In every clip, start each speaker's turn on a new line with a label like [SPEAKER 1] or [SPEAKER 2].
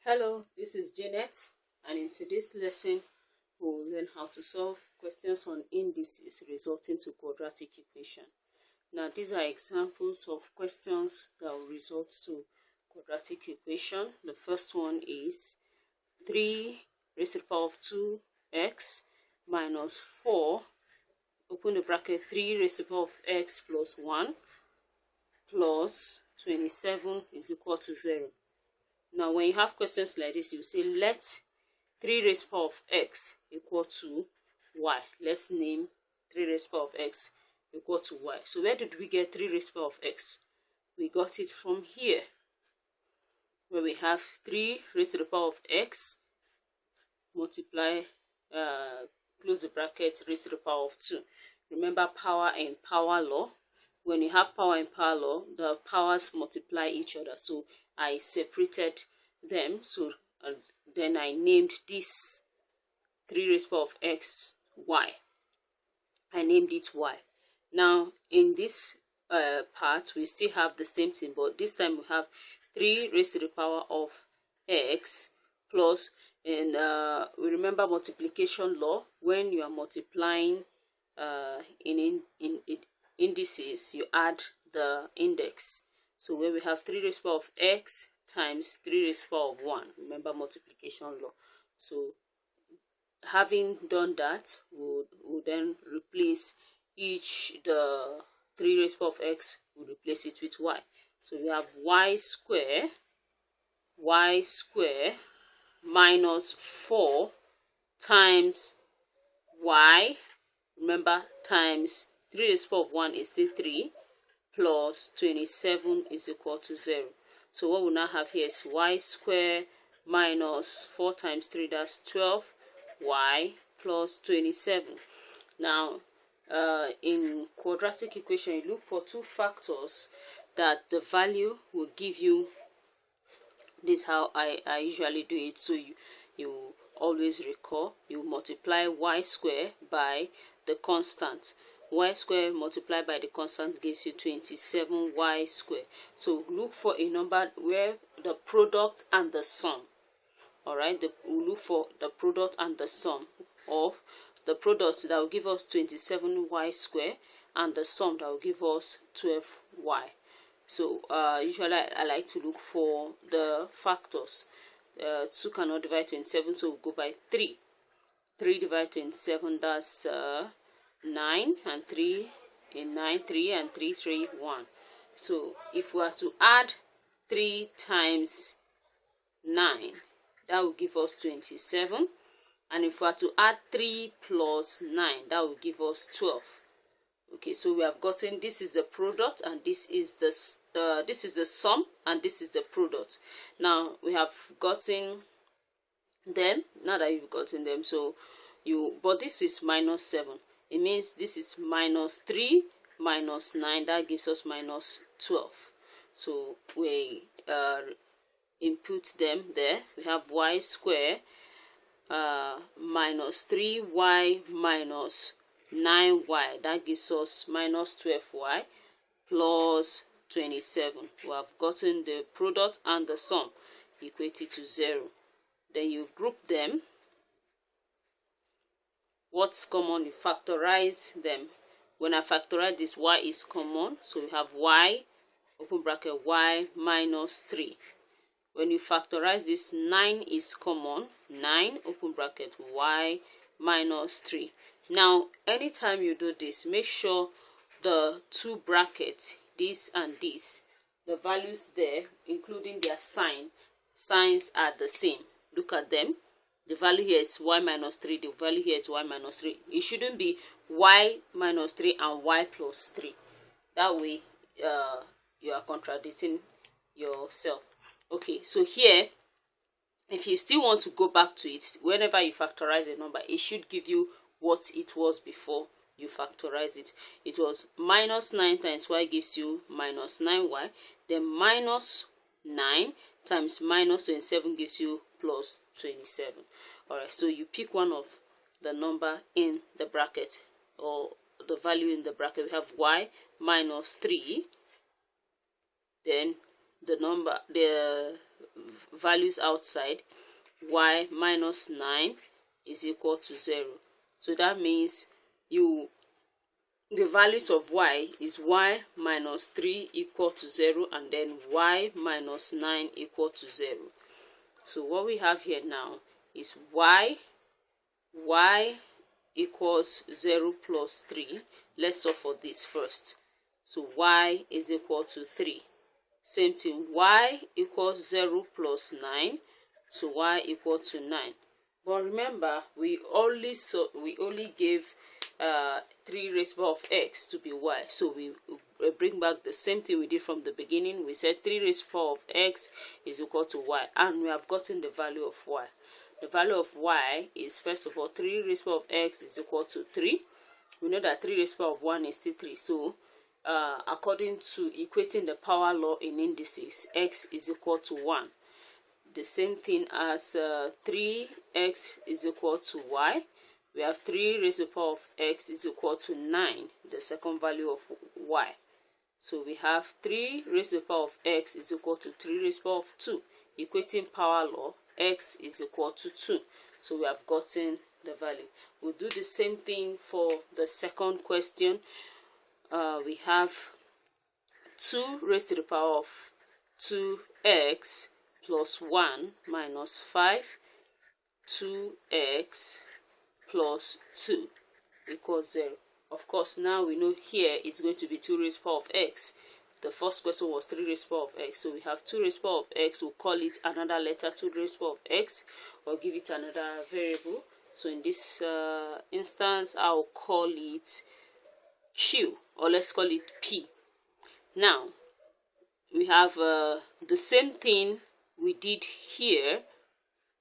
[SPEAKER 1] Hello, this is Janet, and in today's lesson we'll learn how to solve questions on indices resulting to quadratic equation. Now these are examples of questions that will result to quadratic equation. The first one is 3 raised to the power of 2x minus 4, open the bracket, 3 raised to the power of x plus 1 plus 27 is equal to 0. Now, when you have questions like this, you say let 3 raised to the power of x equal to y. Let's name 3 raised to the power of x equal to y. So where did we get 3 raised to the power of x? We got it from here, where we have 3 raised to the power of x multiply, close the bracket, raised to the power of 2. Remember power and power law. When you have power and power law, the powers multiply each other. So I separated them, so then I named this 3 raised to the power of x y. I named it y. Now in this part we still have the same thing, but this time we have 3 raised to the power of x plus, and we remember multiplication law. When you are multiplying in indices, you add the index. So where we have 3 raised to the power of x times 3 raised to the power of 1. Remember multiplication law. So having done that, we'll then replace the 3 raised to the power of x, we'll replace it with y. So we have y square minus 4 times y, remember, times 3 raised to the power of 1 is still 3, plus 27 is equal to 0. So what we now have here is y square minus 4 times 3, that's 12y plus 27. Now in quadratic equation, you look for two factors that the value will give you. This is how I usually do it. So you always recall, you multiply y square by the constant. Y square multiplied by the constant gives you 27y square. So look for a number where the product and the sum. Alright, we'll look for the product and the sum of the product that will give us 27y square and the sum that will give us 12y. So usually I like to look for the factors. 2 cannot divide 27, so we'll go by 3. 3 divided 27, that's 9, and 3 in 9, 3, and 3, 3, 1. So if we are to add 3 times 9, that will give us 27. And if we are to add 3 plus 9, that will give us 12. Okay, so we have gotten, this is the product, and this is the sum, and this is the product. Now we have gotten them. Now that you've gotten them, so but this is minus 7. It means this is minus 3 minus 9, that gives us minus 12. So we input them there. We have y square minus 3y minus 9y, that gives us minus 12y plus 27. We have gotten the product and the sum equated to 0. Then you group them. What's common? You factorize them. When I factorize this, y is common, so we have y, open bracket, y minus 3. When you factorize this, 9 is common, 9, open bracket, y minus 3. Now anytime you do this, make sure the two brackets, this and this, the values there, including their signs are the same. Look at them. The value here is y minus 3, the value here is y minus 3. It shouldn't be y minus 3 and y plus 3. That way you are contradicting yourself. Okay, so here, if you still want to go back to it, whenever you factorize a number, it should give you what it was before you factorize it. It was minus 9 times y gives you minus 9y. Then minus 9 times minus 27 gives you plus 27. Alright, so you pick one of the number in the bracket, or the value in the bracket. We have y minus 3. Then the values outside, y minus 9 is equal to 0. So that means the values of y is y minus 3 equal to 0, and then y minus 9 equal to 0. So what we have here now is y equals 0 plus 3. Let's solve for this first. So y is equal to 3. Same thing, y equals 0 plus 9. So y equal to 9. But remember, we only gave 3 raised power of x to be y. So we bring back the same thing we did from the beginning. We said 3 raised power of x is equal to y, and we have gotten the value of y. The value of y is, first of all, 3 raised power of x is equal to 3. We know that 3 raised power of 1 is still 3. So according to equating the power law in indices, x is equal to 1. The same thing as 3x is equal to y. We have 3 raised to the power of x is equal to 9, the second value of y. So we have 3 raised to the power of x is equal to 3 raised to the power of 2. Equating power law, x is equal to 2. So we have gotten the value. We'll do the same thing for the second question. We have 2 raised to the power of 2x plus 1 minus 5, 2x plus 2 equals 0. Of course, now we know here it's going to be 2 raised to the power of x. The first question was 3 raised to the power of x. So we have 2 raised to the power of x. We'll call it another letter, 2 raised to the power of x, or give it another variable. So in this instance, I'll call it q, or let's call it p. Now, we have the same thing we did here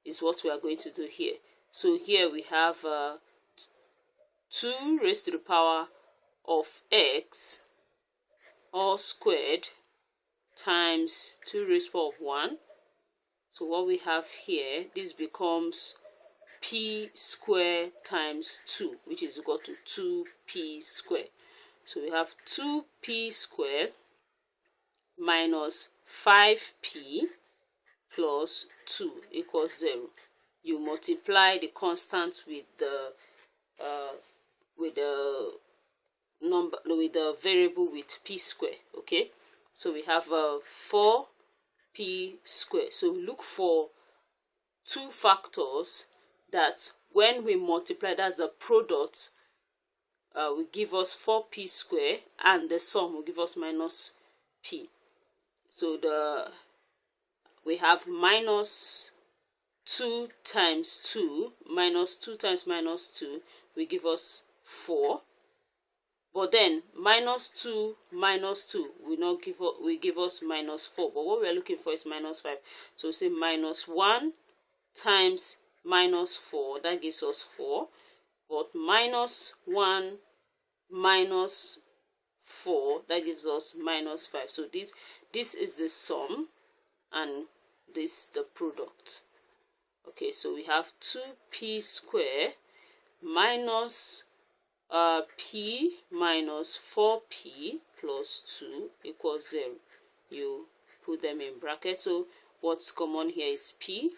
[SPEAKER 1] is what we are going to do here. So here we have 2 raised to the power of x all squared times 2 raised to the power of 1. So what we have here, this becomes p squared times 2, which is equal to 2p squared. So we have 2p squared minus 5p plus 2 equals 0. You multiply the constants with the variable with p square. Okay, so we have 4p square. So we look for 2 factors that when we multiply, that's the product, will give us 4p square, and the sum will give us minus p. So we have minus 2 times 2, minus 2 times minus 2 will give us 4. But then minus 2 minus 2 will give us minus 4. But what we are looking for is minus 5. So we say minus 1 times minus 4, that gives us 4. But minus 1 minus 4, that gives us minus 5. So this is the sum, and this the product. Okay, so we have 2p squared minus p minus 4p plus 2 equals 0. You put them in brackets. So what's common here is p.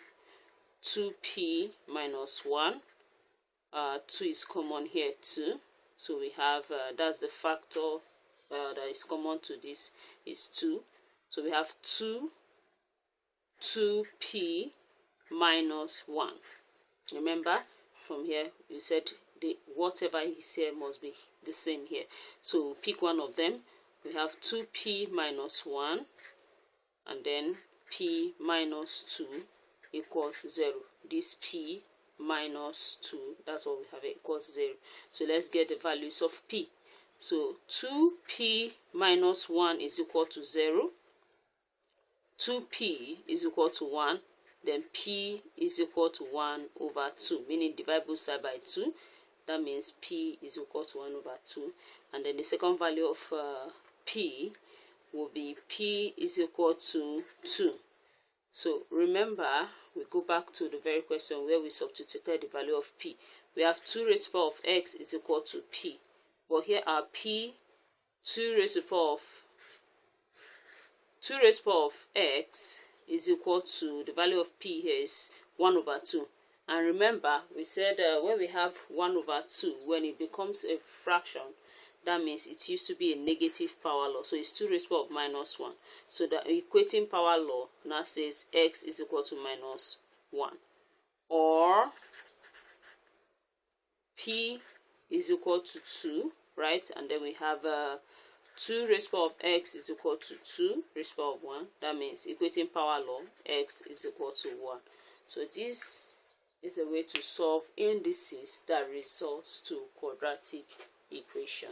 [SPEAKER 1] 2p minus 1. 2 is common here too. So we have, that's the factor that is common to this is 2. So we have 2p minus 1. Remember, from here you said whatever is here must be the same here. So pick one of them. We have 2p minus 1, and then p minus 2 equals 0. This p minus 2, that's what we have, equals 0. So let's get the values of p. So 2p minus 1 is equal to 0. 2p is equal to 1. Then p is equal to 1 over 2, meaning divide both sides by 2. That means p is equal to 1 over 2. And then the second value of p will be p is equal to 2. So remember, we go back to the very question where we substituted the value of p. We have 2 raised to the power of x is equal to p. But here our p, 2 raised to the power of x is equal to, the value of p here is 1 over 2. And remember, we said when we have 1 over 2, when it becomes a fraction, that means it used to be a negative power law. So it's 2 raised to the power of minus 1. So the equating power law now says x is equal to minus 1. Or p is equal to 2, right? And then we have 2 raised to the power of x is equal to 2 raised to the power of 1. That means equating power law, x is equal to 1. So this is a way to solve indices that results to quadratic equation.